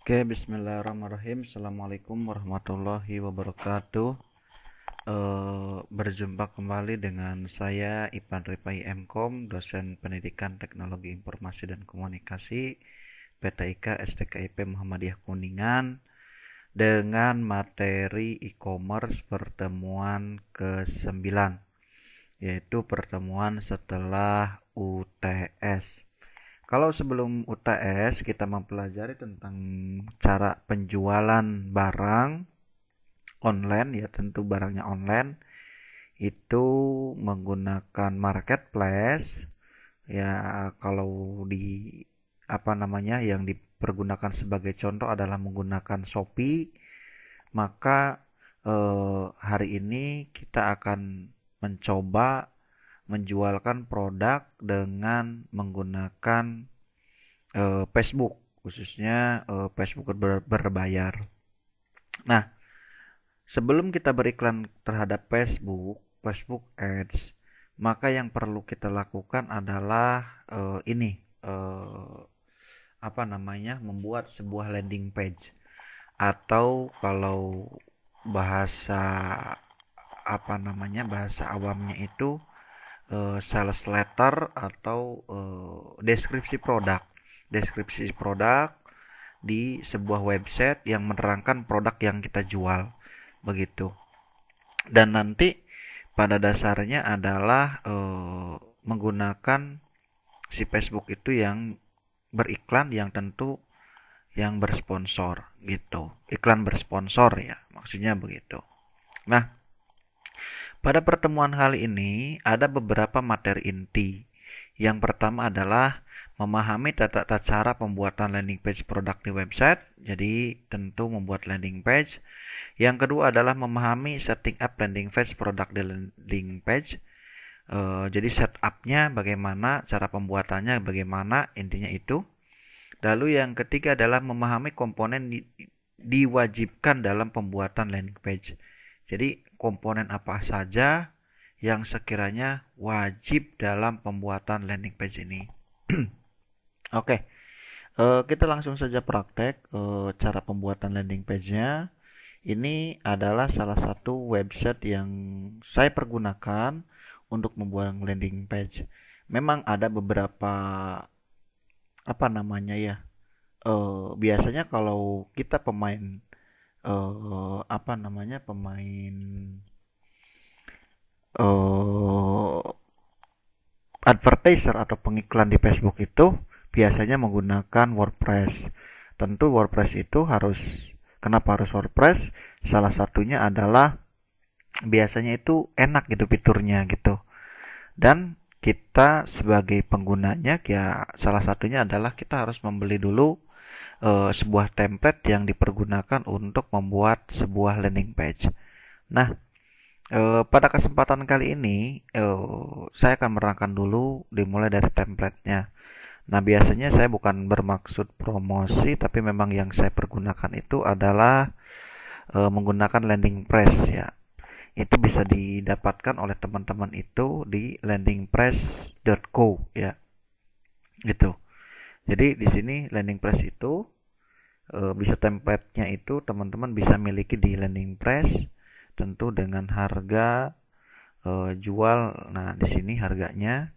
Oke, bismillahirrahmanirrahim. Assalamualaikum warahmatullahi wabarakatuh. Berjumpa kembali dengan saya Ipan Ripai Mkom, dosen pendidikan teknologi informasi dan komunikasi PTIK STKIP Muhammadiyah Kuningan dengan materi e-commerce pertemuan ke-9, yaitu pertemuan setelah UTS. Kalau sebelum UTS kita mempelajari tentang cara penjualan barang online, ya tentu barangnya online itu menggunakan marketplace. Ya, kalau di yang dipergunakan sebagai contoh adalah menggunakan Shopee, maka hari ini kita akan mencoba menjualkan produk dengan menggunakan Facebook, khususnya Facebook berbayar. Nah, sebelum kita beriklan terhadap Facebook Ads, maka yang perlu kita lakukan adalah ini eh, membuat sebuah landing page, atau kalau bahasa bahasa awamnya itu sales letter atau deskripsi produk di sebuah website yang menerangkan produk yang kita jual, begitu. Dan nanti pada dasarnya adalah menggunakan si Facebook itu yang beriklan, yang tentu yang bersponsor gitu, iklan bersponsor ya, maksudnya begitu. Nah, pada pertemuan kali ini ada beberapa materi inti. Yang pertama adalah memahami tata cara pembuatan landing page produk di website. Jadi tentu membuat landing page. Yang kedua adalah memahami setting up landing page produk di landing page. Jadi setupnya bagaimana, cara pembuatannya bagaimana, intinya itu. Lalu yang ketiga adalah memahami komponen diwajibkan dalam pembuatan landing page. Jadi komponen apa saja yang sekiranya wajib dalam pembuatan landing page ini. Oke, kita langsung saja praktek cara pembuatan landing page-nya. Ini adalah salah satu website yang saya pergunakan untuk membuat landing page. Memang ada beberapa biasanya kalau kita pemain pemain eh, advertiser atau pengiklan di Facebook itu biasanya menggunakan WordPress. Tentu WordPress itu kenapa harus WordPress? Salah satunya adalah biasanya itu enak gitu fiturnya gitu. Dan kita sebagai penggunanya, ya salah satunya adalah kita harus membeli dulu sebuah template yang dipergunakan untuk membuat sebuah landing page. Nah, pada kesempatan kali ini saya akan menerangkan dulu dimulai dari template-nya. Nah, biasanya saya bukan bermaksud promosi, tapi memang yang saya pergunakan itu adalah menggunakan landing press ya. Itu bisa didapatkan oleh teman-teman itu di landingpress.co ya. Gitu. Jadi di sini landing press itu bisa template-nya itu teman-teman bisa miliki di landing press, tentu dengan harga jual. Nah, di sini harganya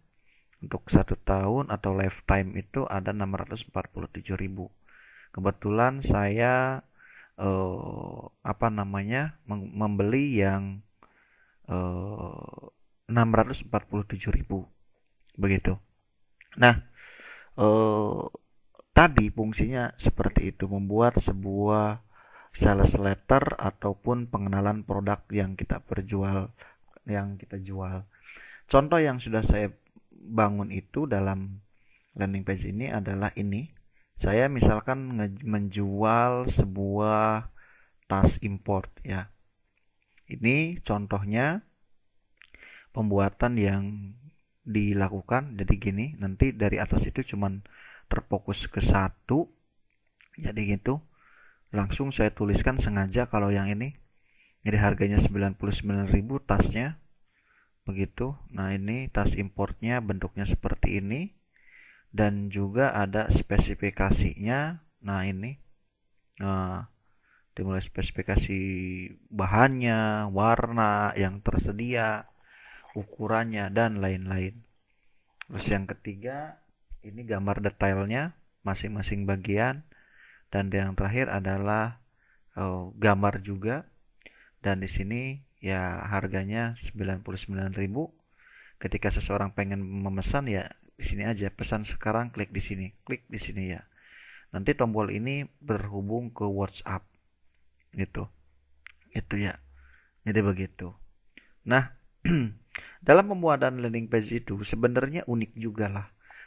untuk 1 tahun atau lifetime itu ada 647.000. Kebetulan saya membeli yang 647.000 begitu. Nah, eh, tadi fungsinya seperti itu, membuat sebuah sales letter ataupun pengenalan produk yang kita jual. Contoh yang sudah saya bangun itu dalam landing page ini adalah ini. Saya misalkan menjual sebuah tas import ya. Ini contohnya pembuatan yang dilakukan. Jadi gini, nanti dari atas itu cuman terfokus ke satu. Jadi gitu. Langsung saya tuliskan sengaja kalau yang ini. Jadi harganya 99.000 tasnya. Begitu. Nah, ini tas importnya bentuknya seperti ini. Dan juga ada spesifikasinya. Nah, ini Nah, dimulai spesifikasi bahannya, warna yang tersedia, ukurannya, dan lain-lain. Terus yang ketiga, ini gambar detailnya masing-masing bagian. Dan yang terakhir adalah gambar juga. Dan di sini ya harganya 99.000. Ketika seseorang pengen memesan ya di sini aja pesan sekarang, klik di sini, klik di sini ya. Nanti tombol ini berhubung ke WhatsApp gitu. Itu ya. Jadi begitu. Nah, dalam pembuatan landing page itu sebenarnya unik juga lah.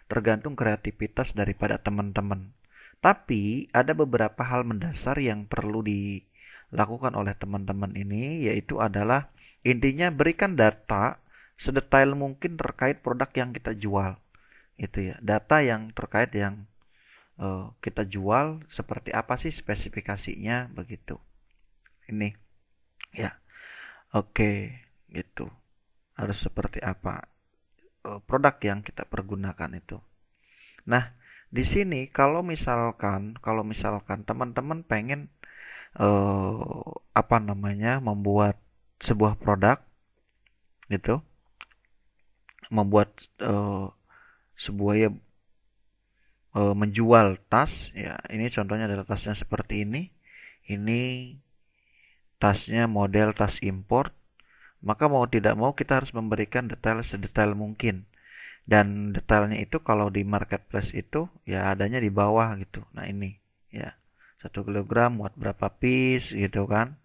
Tergantung kreativitas daripada teman-teman. Tapi ada beberapa hal mendasar yang perlu dilakukan oleh teman-teman ini, yaitu adalah intinya berikan data sedetail mungkin terkait produk yang kita jual. Itu ya, data yang terkait yang kita jual seperti apa sih spesifikasinya begitu. Ini ya, oke, gitu. Harus seperti apa produk yang kita pergunakan itu. Nah, di sini kalau misalkan teman-teman pengen apa namanya membuat sebuah produk gitu, membuat sebuah ya menjual tas ya. Ini contohnya adalah tasnya seperti ini. Ini tasnya model tas import. Maka mau tidak mau kita harus memberikan detail sedetail mungkin. Dan detailnya itu kalau di marketplace itu ya adanya di bawah gitu. Nah ini ya 1 kilogram muat berapa piece gitu kan.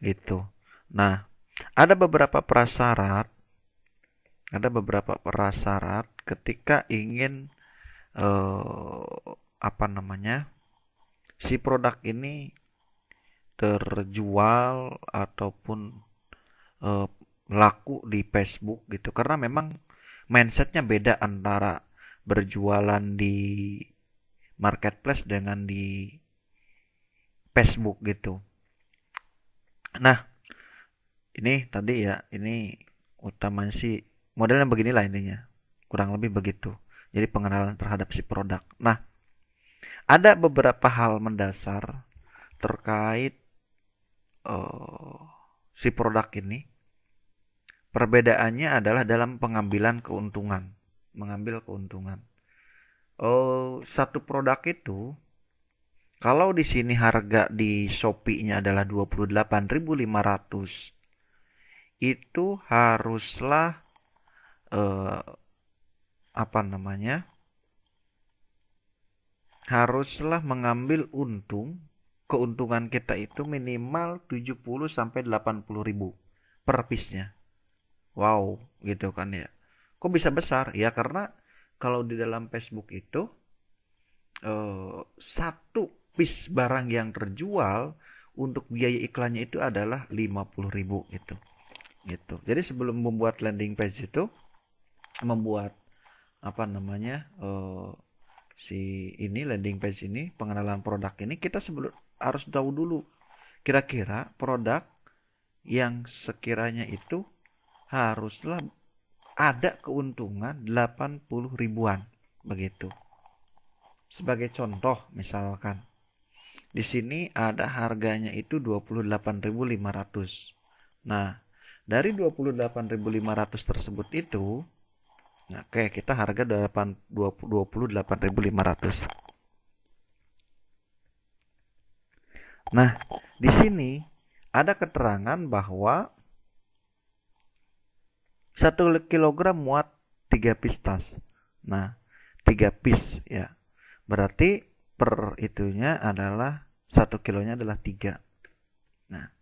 Gitu. Nah, ada beberapa prasyarat, ketika ingin apa namanya si produk ini terjual ataupun eh, laku di Facebook gitu. Karena memang mindsetnya beda antara berjualan di marketplace dengan di Facebook gitu. Nah, ini tadi ya, ini utamanya sih modelnya beginilah intinya. Kurang lebih begitu. Jadi pengenalan terhadap si produk. Nah, ada beberapa hal mendasar terkait uh, si produk ini. Perbedaannya adalah dalam pengambilan keuntungan. Mengambil keuntungan. Satu produk itu kalau di sini harga di Shopee-nya adalah 28.500, itu eh, apa namanya? Haruslah mengambil keuntungan kita itu minimal 70 sampai 80 ribu per piece-nya. Wow, gitu kan ya. Kok bisa besar? Ya karena kalau di dalam Facebook itu satu piece barang yang terjual untuk biaya iklannya itu adalah 50.000 itu. Gitu. Jadi sebelum membuat landing page itu membuat apa namanya si ini landing page ini pengenalan produk ini kita sebelum harus tahu dulu kira-kira produk yang sekiranya itu haruslah ada keuntungan 80 ribuan begitu. Sebagai contoh misalkan di sini ada harganya itu 28.500. Nah, dari 28.500 tersebut itu, nah, oke, kita harga 28.500. Nah, di sini ada keterangan bahwa 1 kilogram muat 3 piece tas. Nah, 3 piece ya. Berarti per itunya adalah 1 kilonya adalah 3. Nah,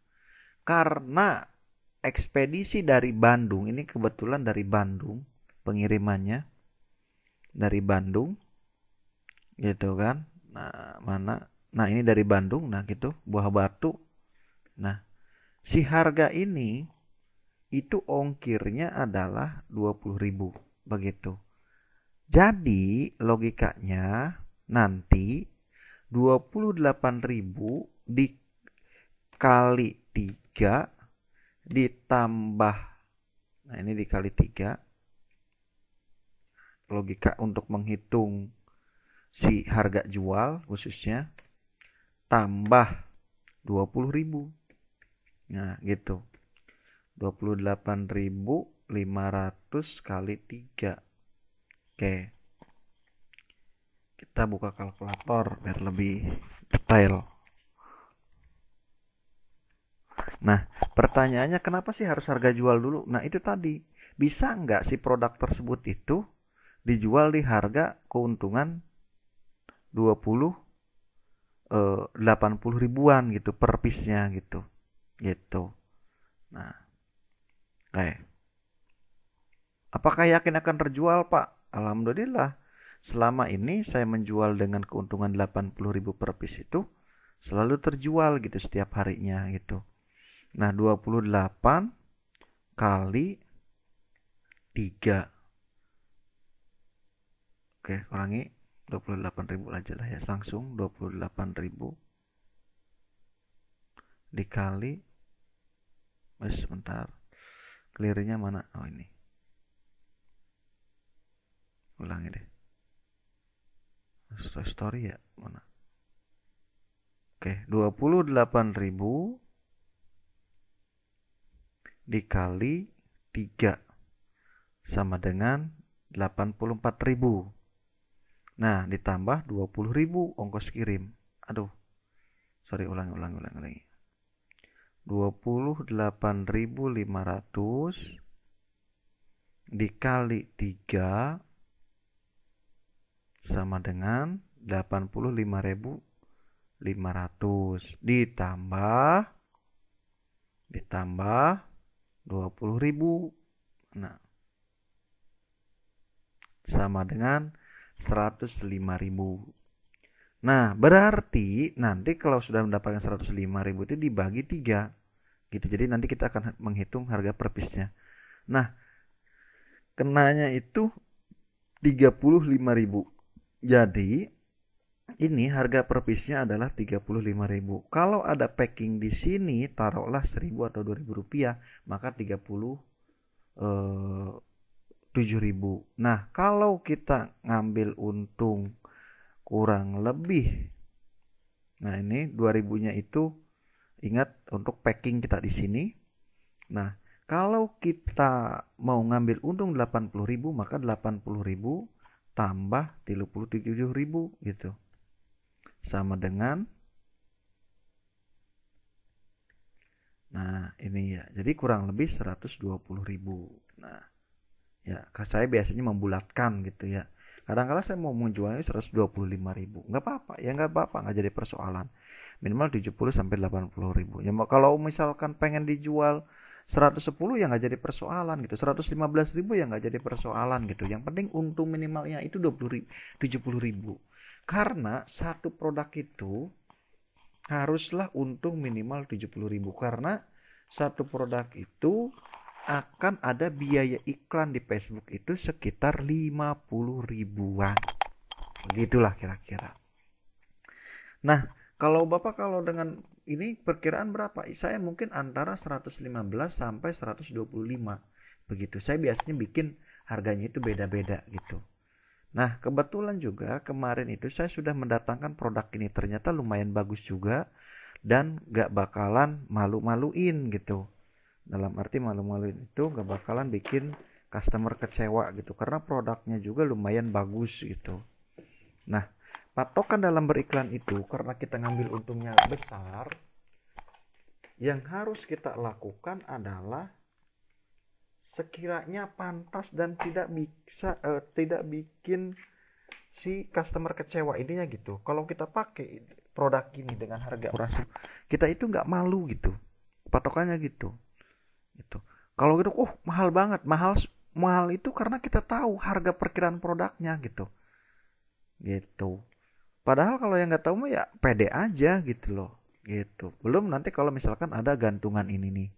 karena ekspedisi dari Bandung, ini kebetulan dari Bandung, pengirimannya dari Bandung, gitu kan. Nah, mana? Nah, ini dari Bandung, nah gitu, Buah Batu. Nah, si harga ini itu ongkirnya adalah 20.000 begitu. Jadi, logikanya nanti 28.000 dikali 3 ditambah, nah ini dikali 3, logika untuk menghitung si harga jual khususnya tambah 20.000. Nah, gitu. 28.500 kali 3. Oke, kita buka kalkulator biar lebih detail. Nah, pertanyaannya kenapa sih harus harga jual dulu? Nah, itu tadi. Bisa nggak si produk tersebut itu dijual di harga keuntungan 20 80 ribuan gitu per piece-nya gitu. Gitu. Nah, kayak apakah yakin akan terjual, Pak? Alhamdulillah. Selama ini saya menjual dengan keuntungan 80.000 per piece itu selalu terjual gitu setiap harinya gitu. Nah, 28 kali 3. Oke, kurangi 28.000 aja lah ya. Langsung 28.000 dikali, sebentar. Clear-nya mana? Oh, ini. Ulangi deh. Story ya, mana? Oke, 28.000 dikali 3 sama dengan 84.000. Nah, ditambah 20.000 ongkos kirim. Aduh, sorry, ulangi. 28.500 dikali 3 sama dengan 85.500 ditambah 20.000. Nah, sama dengan 105.000. Nah, berarti nanti kalau sudah mendapatkan 105.000 itu dibagi 3 gitu. Jadi nanti kita akan menghitung harga per piece-nya. Nah, kenanya itu 35.000. Jadi ini harga per piece-nya adalah 35.000. Kalau ada packing di sini taruhlah 1.000 atau 2.000 rupiah, maka 7.000. Nah, kalau kita ngambil untung kurang lebih, nah ini 2.000-nya itu ingat untuk packing kita di sini. Nah, kalau kita mau ngambil untung 80.000, maka 80.000 tambah 37.000 gitu. Sama dengan, nah ini ya, jadi kurang lebih 120.000. Nah, ya saya biasanya membulatkan gitu ya. Kadang-kadang saya mau menjualnya 125.000. Nggak apa-apa, ya nggak apa-apa, nggak jadi persoalan. Minimal 70 sampai 80.000. Ya kalau misalkan pengen dijual 110 ya nggak jadi persoalan gitu. 115.000 ya nggak jadi persoalan gitu. Yang penting untung minimalnya itu 70.000. Karena satu produk itu haruslah untung minimal 70.000. Karena satu produk itu akan ada biaya iklan di Facebook itu sekitar 50 ribuan. Begitulah kira-kira. Nah, kalau dengan ini perkiraan berapa? Saya mungkin antara 115 sampai 125. Begitu. Saya biasanya bikin harganya itu beda-beda gitu. Nah, kebetulan juga kemarin itu saya sudah mendatangkan produk ini. Ternyata lumayan bagus juga dan gak bakalan malu-maluin gitu. Dalam arti malu-maluin itu gak bakalan bikin customer kecewa gitu. Karena produknya juga lumayan bagus gitu. Nah, patokan dalam beriklan itu karena kita ngambil untungnya besar, yang harus kita lakukan adalah sekiranya pantas dan tidak bikin si customer kecewa, intinya gitu. Kalau kita pakai produk ini dengan harga murah, kita itu nggak malu gitu, patokannya gitu. Gitu. Kalau gitu, mahal banget, mahal itu karena kita tahu harga perkiraan produknya gitu. Gitu. Padahal kalau yang nggak tahu mah ya pede aja gitu loh. Gitu. Belum nanti kalau misalkan ada gantungan ini nih.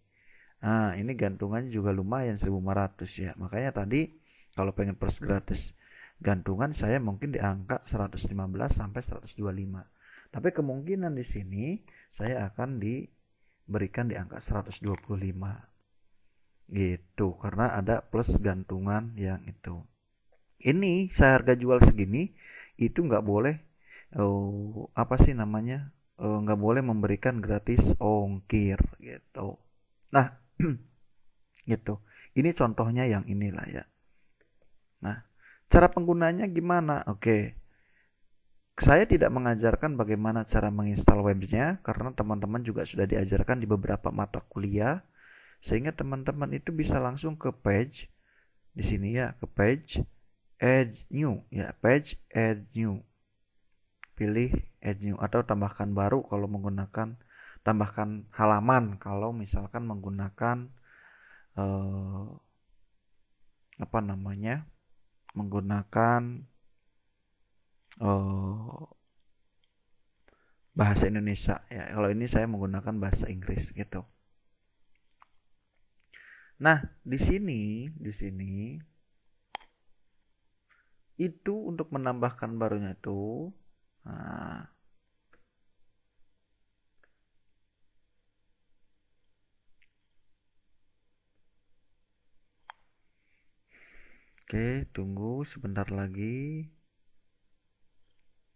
Nah, ini gantungannya juga lumayan 1.500 ya. Makanya tadi kalau pengen pers gratis gantungan saya mungkin di angka 115 sampai 125. Tapi kemungkinan di sini saya akan diberikan di angka 125. Gitu, karena ada plus gantungan yang itu. Ini saya harga jual segini itu nggak boleh apa sih namanya nggak boleh memberikan gratis ongkir gitu. Nah, gitu. Ini contohnya yang inilah ya. Nah, cara penggunanya gimana? Oke, saya tidak mengajarkan bagaimana cara menginstal websnya karena teman-teman juga sudah diajarkan di beberapa mata kuliah, sehingga teman-teman itu bisa langsung ke page di sini ya, ke page add new ya, page add new. Pilih add new atau tambahkan baru kalau menggunakan, tambahkan halaman kalau misalkan menggunakan eh, apa namanya? Menggunakan eh, bahasa Indonesia ya. Kalau ini saya menggunakan bahasa Inggris gitu. Nah, di sini itu untuk menambahkan barunya itu. Nah, oke, tunggu sebentar lagi.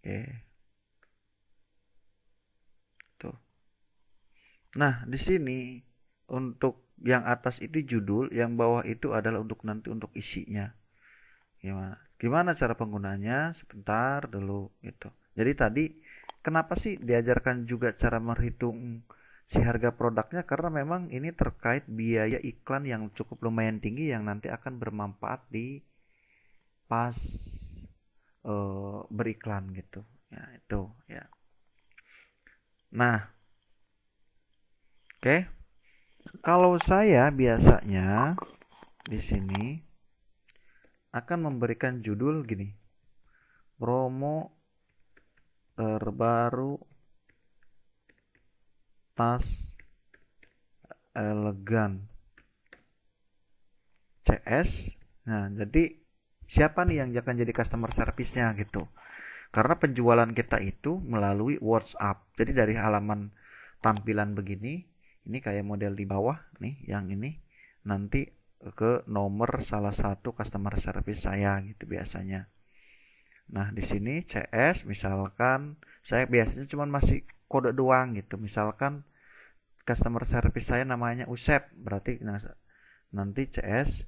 Oke, tuh. Nah, di sini untuk yang atas itu judul, yang bawah itu adalah untuk nanti untuk isinya. Gimana? Gimana cara penggunanya? Sebentar dulu gitu. Jadi tadi kenapa sih diajarkan juga cara menghitung si harga produknya? Karena memang ini terkait biaya iklan yang cukup lumayan tinggi yang nanti akan bermanfaat di pas beriklan gitu. Ya, itu ya. Nah, oke. Kalau saya biasanya di sini akan memberikan judul gini. Promo terbaru tas elegan CS. Nah, jadi siapa nih yang akan jadi customer service-nya gitu. Karena penjualan kita itu melalui WhatsApp. Jadi dari halaman tampilan begini, ini kayak model di bawah nih, yang ini nanti ke nomor salah satu customer service saya gitu biasanya. Nah, di sini CS misalkan saya biasanya cuma masih kode doang gitu. Misalkan customer service saya namanya Usep, berarti nah, nanti CS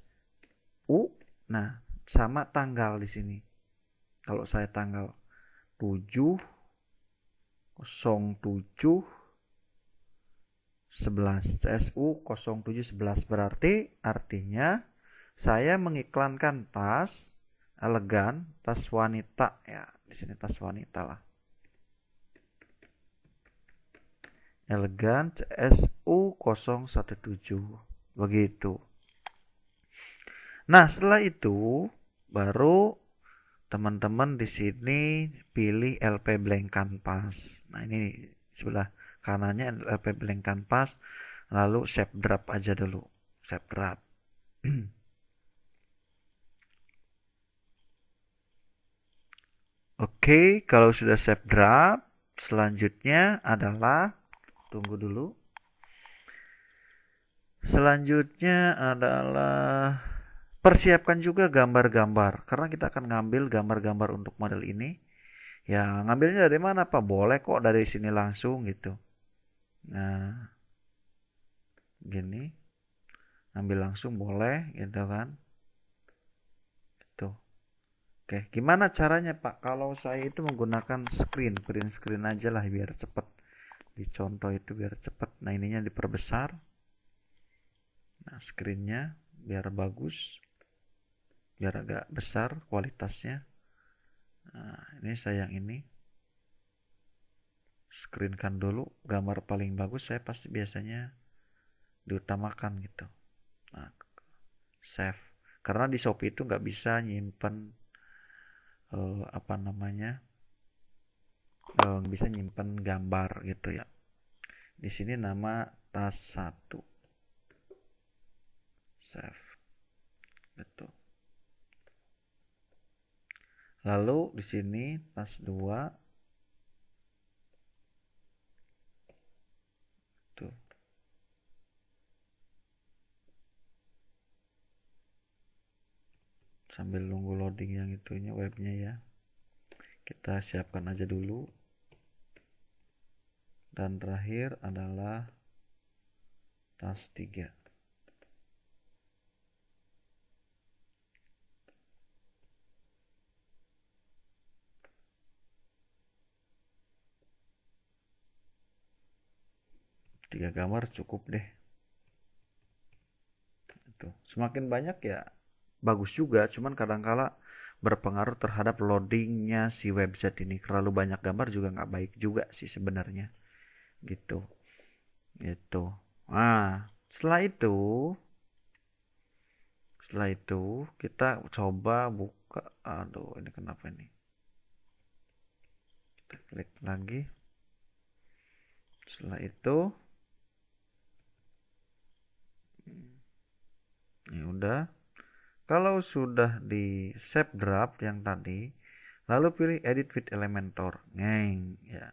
U, nah sama tanggal di sini. Kalau saya tanggal 7/07/11 CSU 07/11 berarti artinya saya mengiklankan tas elegan, tas wanita ya. Di sini tas wanita lah. Elegan CSU 017 begitu. Nah, setelah itu baru teman-teman di sini pilih LP Blank Canvas. Nah, ini sebelah kanannya LP Blank Canvas, lalu save draft aja dulu. Save draft. Oke, kalau sudah save draft, selanjutnya adalah tunggu dulu. Selanjutnya adalah persiapkan juga gambar-gambar karena kita akan ngambil gambar-gambar untuk model ini. Ya, ngambilnya dari mana, Pak? Boleh kok dari sini langsung gitu. Nah, gini, ngambil langsung boleh gitu kan. Tuh. Oke, gimana caranya, Pak? Kalau saya itu menggunakan print screen aja lah biar cepet. Dicontoh itu biar cepet. Nah, ininya diperbesar. Nah, screennya biar bagus, biar agak besar kualitasnya. Nah, ini saya yang ini. Screenkan dulu gambar paling bagus, saya pasti biasanya diutamakan gitu. Nah, save. Karena di Shopee itu nggak bisa nyimpen apa namanya, bisa nyimpen gambar gitu ya. Di sini nama tas 1 save gitu. Lalu di sini tas 2 tuh. Sambil nunggu loading yang itunya webnya ya. Kita siapkan aja dulu. dan terakhir adalah tas 3. Tiga gambar cukup deh. Itu semakin banyak ya bagus juga, cuman kadangkala berpengaruh terhadap loadingnya si website ini. Terlalu banyak gambar juga nggak baik juga sih sebenarnya, gitu. Itu. Nah, setelah itu kita coba buka. Aduh, ini kenapa ini? Kita klik lagi. Setelah itu, ya udah. Kalau sudah di save draft yang tadi, lalu pilih edit with Elementor. Ngeng, ya.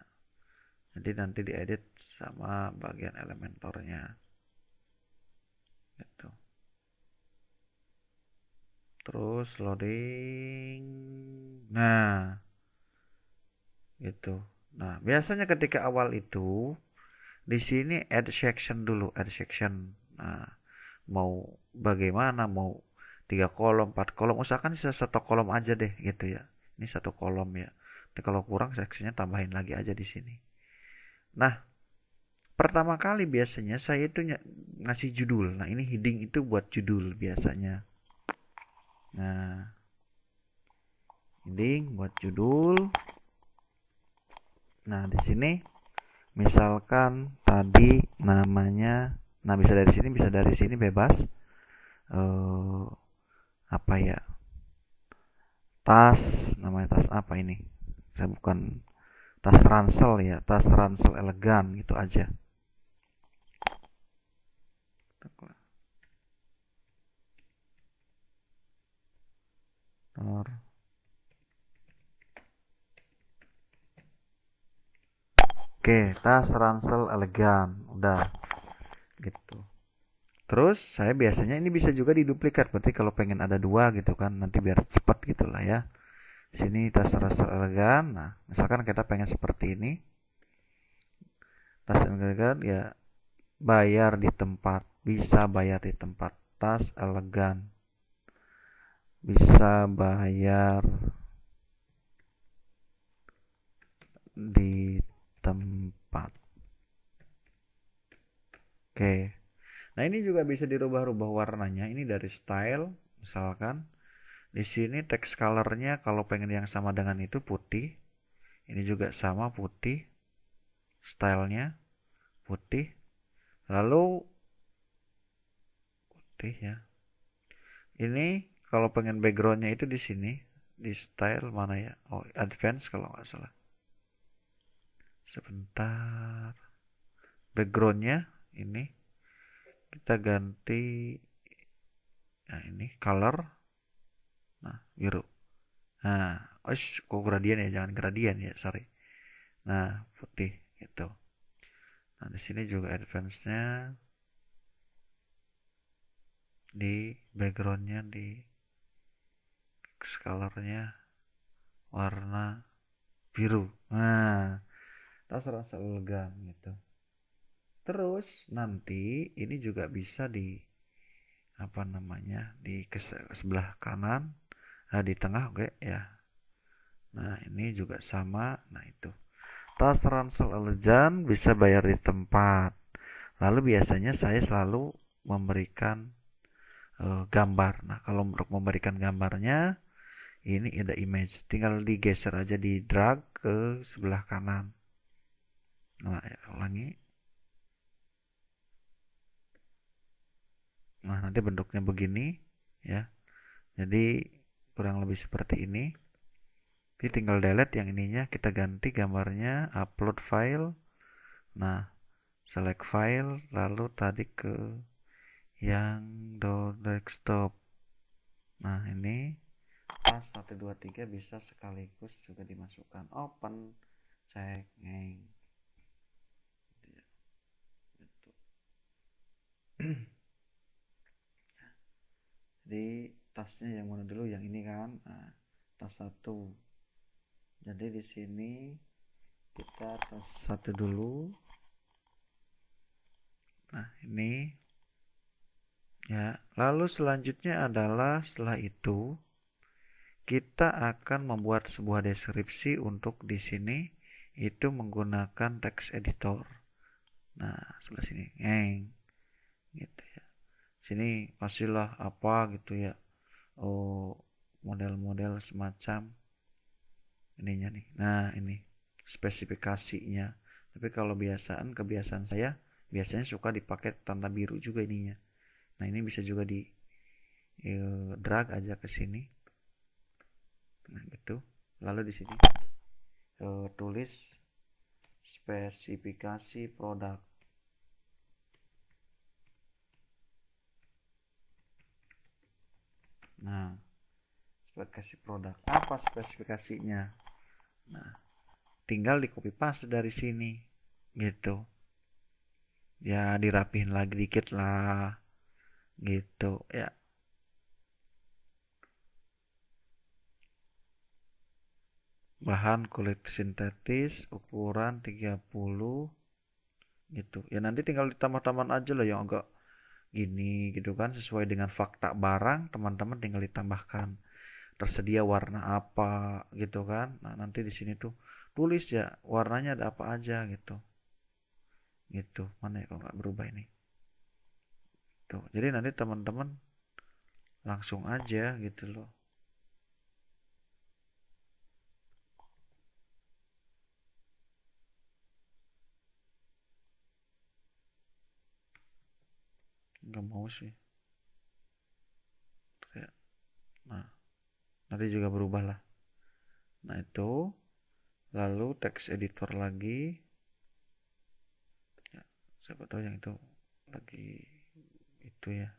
Jadi nanti diedit sama bagian Elementornya. Gitu. Terus loading. Nah, gitu. Nah, biasanya ketika awal itu di sini add section dulu, add section. Nah, mau bagaimana, mau 3 kolom, 4 kolom, usahakan satu kolom aja deh gitu ya. Ini satu kolom ya. Tapi kalau kurang sectionnya tambahin lagi aja di sini. Nah, pertama kali biasanya saya itu ngasih judul. Nah, ini heading itu buat judul biasanya. Nah, heading buat judul. Nah, di sini misalkan tadi namanya, nah bisa dari sini, bisa dari sini bebas. Apa ya? Tas, namanya tas apa ini? Saya bukan tas ransel ya, tas ransel elegan gitu aja. Oke, tas ransel elegan, udah gitu. Terus saya biasanya ini bisa juga diduplikat, berarti kalau pengen ada dua gitu kan, nanti biar cepat gitulah ya. Sini tas ransel elegan, nah misalkan kita pengen seperti ini, tas elegan ya bayar di tempat, bisa bayar di tempat, tas elegan, bisa bayar di tempat. Oke. Nah, ini juga bisa dirubah-rubah warnanya. Ini dari style, misalkan. Di sini text colornya kalau pengen yang sama dengan itu putih. Ini juga sama putih. Stylenya putih. Lalu putih ya. Ini kalau pengen backgroundnya itu di sini. Di style mana ya? Oh, advance kalau nggak salah. Sebentar. Backgroundnya ini kita ganti. Nah, ini color. Nah, biru. Nah, kok gradien ya? Jangan gradien ya, sorry. Nah, putih gitu. Nah, di sini juga advance-nya di background-nya, di color-nya warna biru. Nah, rasa-rasa elegan gitu. Terus nanti ini juga bisa di apa namanya, di sebelah kanan, di tengah, oke ya. Nah, ini juga sama. Nah, itu. Tas ransel elegan bisa bayar di tempat. Lalu biasanya saya selalu memberikan gambar. Nah, kalau untuk memberikan gambarnya, ini ada image. Tinggal digeser aja, di drag ke sebelah kanan. Nah, ya, ulangi. Nah, nanti bentuknya begini ya. Jadi kurang lebih seperti ini. Jadi tinggal delete yang ininya, kita ganti gambarnya, upload file. Nah, select file, lalu tadi ke yang desktop. Nah, ini pas 1 2 3 bisa sekaligus juga dimasukkan. Open, cek, ngeng. Jadi tasnya yang mana dulu? Yang ini kan? Nah, tas 1. Jadi di sini kita tas 1 dulu. Nah, ini ya. Lalu selanjutnya adalah setelah itu kita akan membuat sebuah deskripsi untuk di sini itu menggunakan text editor. Nah, sebelah sini, gitu ya. Sini pastilah apa gitu ya. Oh, model-model semacam ininya nih. Nah, ini spesifikasinya. Tapi kalau kebiasaan saya biasanya suka dipakai tanda biru juga ininya. Nah, ini bisa juga di drag aja ke sini. Nah, gitu. Lalu di sini tulis spesifikasi produk. Nah, spesifikasi produk. Apa spesifikasinya? Nah, tinggal di copy paste dari sini. Gitu. Ya, dirapihin lagi dikit lah. Gitu, ya. Bahan kulit sintetis ukuran 30 gitu. Ya nanti tinggal ditambah-tambahan aja lah yang agak gini gitu kan sesuai dengan fakta barang, teman-teman tinggal ditambahkan tersedia warna apa gitu kan. Nah, nanti di sini tuh tulis ya warnanya ada apa aja gitu. Gitu. Mana ya kalau nggak berubah ini. Tuh. Jadi nanti teman-teman langsung aja gitu loh. Nggak mau sih. Nah, nanti juga berubah lah. Nah, itu lalu text editor lagi. Ya, siapa tahu yang itu lagi itu ya.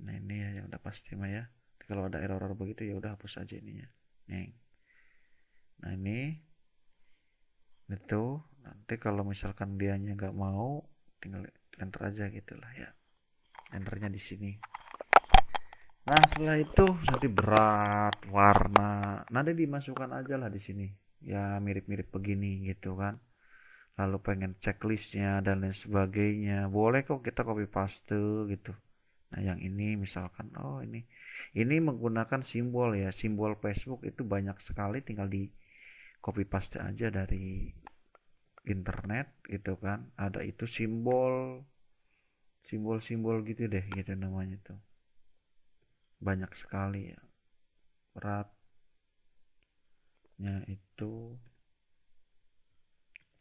Nah, ini ya yang udah pasti mah ya. Kalau ada error begitu ya udah hapus aja ininya. Nih. Nah, ini itu nanti kalau misalkan dianya nggak mau tinggal enter aja gitulah ya. Enternya di sini. Nah, setelah itu nanti berat, warna, nanti dimasukkan aja lah di sini. Ya mirip-mirip begini gitu kan. Lalu pengen checklistnya dan lain sebagainya, boleh kok kita copy paste gitu. Nah, yang ini misalkan, oh ini menggunakan simbol ya, simbol Facebook itu banyak sekali, tinggal di copy paste aja dari internet gitu kan. Ada itu simbol-simbol gitu deh, gitu namanya tuh. Banyak sekali ya. Beratnya itu,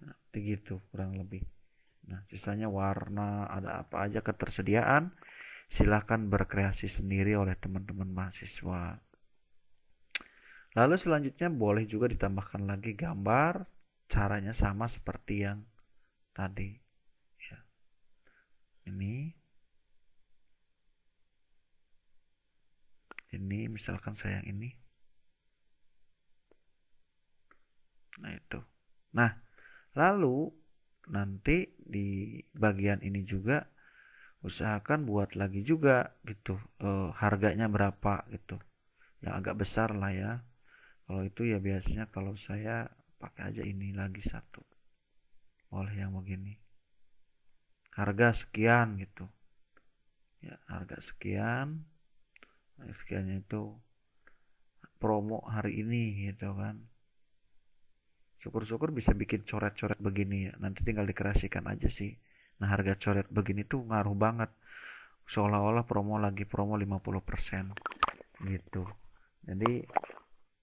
nah, gitu kurang lebih. Nah, sisanya warna, ada apa aja ketersediaan. Silahkan berkreasi sendiri oleh teman-teman mahasiswa. Lalu selanjutnya boleh juga ditambahkan lagi gambar. Caranya sama seperti yang tadi. Ya, ini misalkan saya yang ini. Nah itu. Nah, lalu nanti di bagian ini juga usahakan buat lagi juga gitu. Harganya berapa gitu. Yang agak besar lah ya. Kalau itu ya biasanya kalau saya pakai aja ini lagi satu. Boleh yang begini. Harga sekian gitu. Ya, harga sekian. Nah, sekiannya itu promo hari ini gitu kan. Syukur-syukur bisa bikin coret-coret begini ya. Nanti tinggal dikreasikan aja sih. Nah, harga coret begini tuh ngaruh banget. Seolah-olah promo 50% gitu. Jadi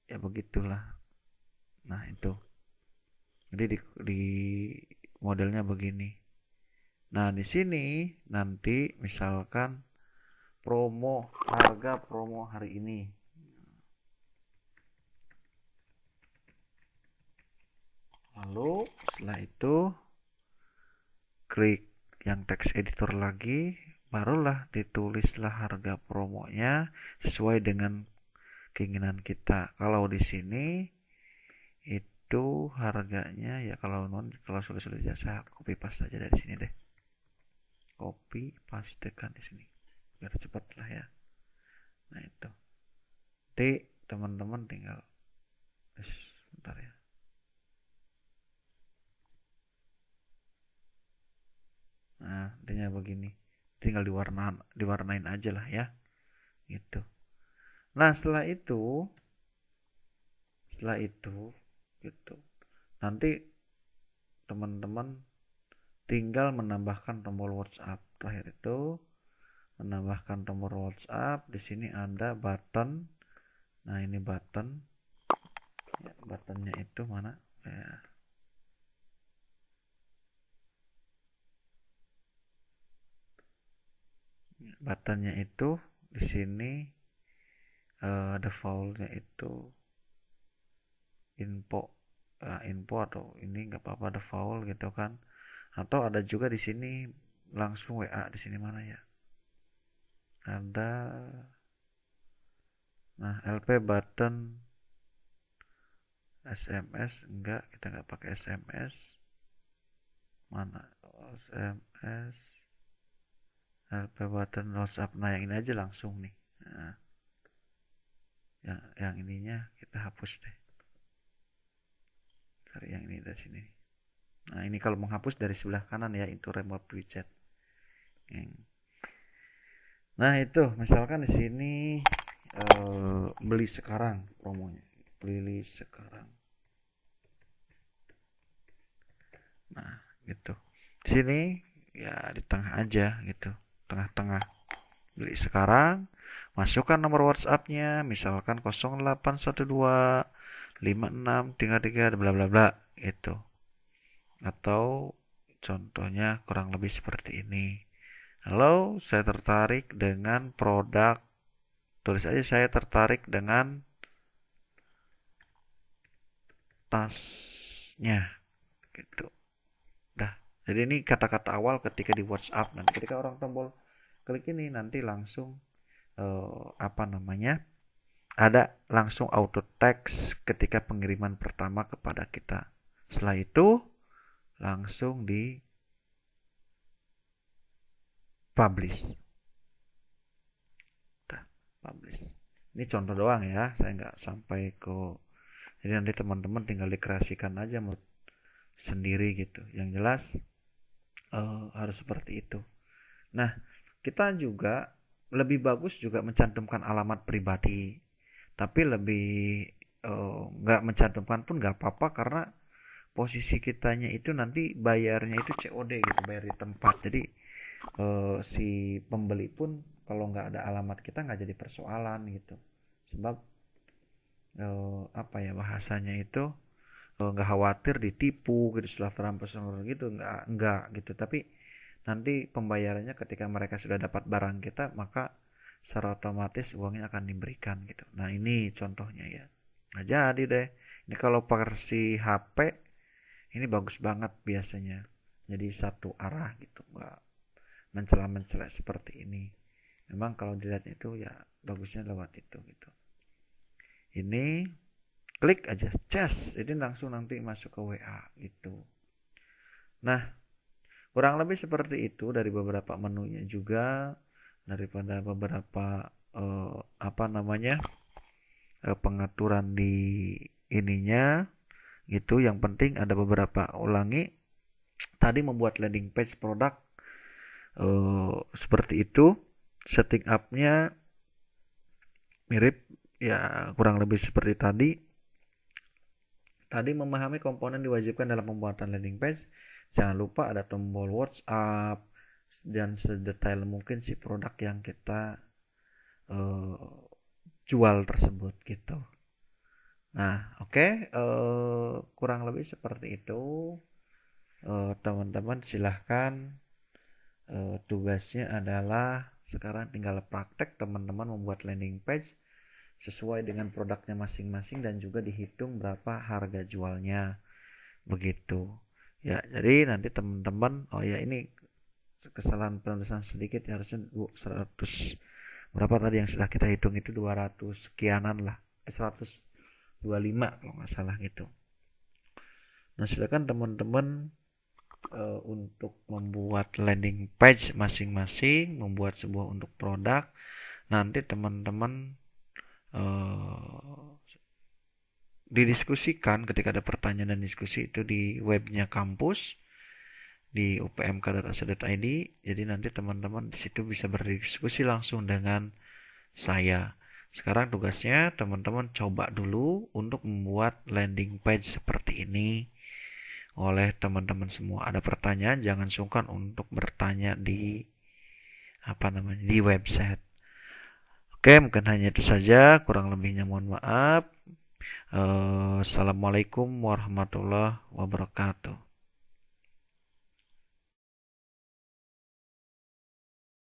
ya begitulah. Nah, itu. Jadi di modelnya begini. Nah, di sini nanti misalkan harga promo hari ini. Lalu setelah itu klik yang text editor lagi, barulah ditulislah harga promonya sesuai dengan keinginan kita. Kalau di sini itu harganya ya kalau sudah jasa copy paste aja dari sini deh. Copy pastekan di sini biar cepat lah ya. Nah itu. Nanti teman-teman tinggal bentar ya. bentuknya begini. Tinggal diwarnain aja lah ya, gitu. Nah, setelah itu gitu. Nanti teman-teman tinggal menambahkan tombol WhatsApp. Terakhir itu menambahkan tombol WhatsApp. Di sini ada button. Nah, ini button. Ya, buttonnya itu mana? Ya. Buttonnya itu di sini defaultnya itu info, info atau ini nggak apa-apa default gitu kan. Atau ada juga di sini langsung WA. Di sini mana ya? Ada, nah, LP button SMS, enggak, kita nggak pakai SMS. Mana SMS, LP button WhatsApp. Nah, yang ini aja langsung nih. Nah, yang ininya kita hapus deh. Cari yang ini dari sini. Nah, ini kalau menghapus dari sebelah kanan ya, itu remote widget. Nah, itu misalkan di sini beli sekarang promonya. Beli sekarang. Nah, gitu. Di sini ya di tengah aja gitu. Tengah-tengah. Beli sekarang, masukkan nomor WhatsApp-nya, misalkan 0812 5633 bla bla bla itu. Atau contohnya kurang lebih seperti ini. Halo, saya tertarik dengan produk. Tulis aja saya tertarik dengan tasnya gitu. Dah. Jadi ini kata-kata awal ketika di WhatsApp. Nanti ketika orang tombol klik ini nanti langsung apa namanya? Ada langsung auto text ketika pengiriman pertama kepada kita. Setelah itu langsung di publish. Dah, publish. Ini contoh doang ya, saya nggak sampai ke. Jadi nanti teman-teman tinggal dikreasikan aja sendiri gitu. Yang jelas harus seperti itu. Nah, kita juga lebih bagus juga mencantumkan alamat pribadi, tapi lebih nggak mencantumkan pun nggak apa-apa, karena posisi kitanya itu nanti bayarnya itu COD gitu, bayar di tempat. Jadi si pembeli pun kalau nggak ada alamat kita nggak jadi persoalan gitu. Sebab apa ya bahasanya itu, nggak khawatir ditipu gitu setelah transfer gitu, nggak gitu. Tapi nanti pembayarannya ketika mereka sudah dapat barang kita, maka secara otomatis uangnya akan diberikan gitu. Nah, ini contohnya ya. Nah, jadi deh, ini kalau versi HP ini bagus banget biasanya. Jadi satu arah gitu, nggak mencela-mencela seperti ini. Memang kalau dilihat itu ya bagusnya lewat itu gitu. Ini klik aja cas, ini langsung nanti masuk ke WA gitu. Nah, kurang lebih seperti itu dari beberapa menunya juga, daripada beberapa apa namanya pengaturan di ininya gitu. Yang penting ada beberapa ulangi. Tadi membuat landing page produk seperti itu, setting up-nya mirip ya, kurang lebih seperti tadi. Tadi memahami komponen diwajibkan dalam pembuatan landing page. Jangan lupa ada tombol WhatsApp dan sedetail mungkin si produk yang kita jual tersebut gitu. Nah, oke, kurang lebih seperti itu. Teman-teman silahkan, tugasnya adalah sekarang tinggal praktek teman-teman membuat landing page sesuai dengan produknya masing-masing dan juga dihitung berapa harga jualnya begitu ya. Jadi nanti teman-teman, oh ya, ini kesalahan penulisan sedikit ya, harusnya 100 berapa tadi yang sudah kita hitung itu 200 sekianan lah, 125 kalau nggak salah gitu. Nah, silakan teman-teman untuk membuat landing page masing-masing, membuat sebuah untuk produk. Nanti teman-teman didiskusikan ketika ada pertanyaan dan diskusi itu di webnya kampus. di upmk.ac.id. Jadi nanti teman-teman di situ bisa berdiskusi langsung dengan saya. Sekarang tugasnya teman-teman coba dulu untuk membuat landing page seperti ini oleh teman-teman semua. Ada pertanyaan, jangan sungkan untuk bertanya di di website. Oke, mungkin hanya itu saja. Kurang lebihnya mohon maaf. Assalamualaikum warahmatullahi wabarakatuh.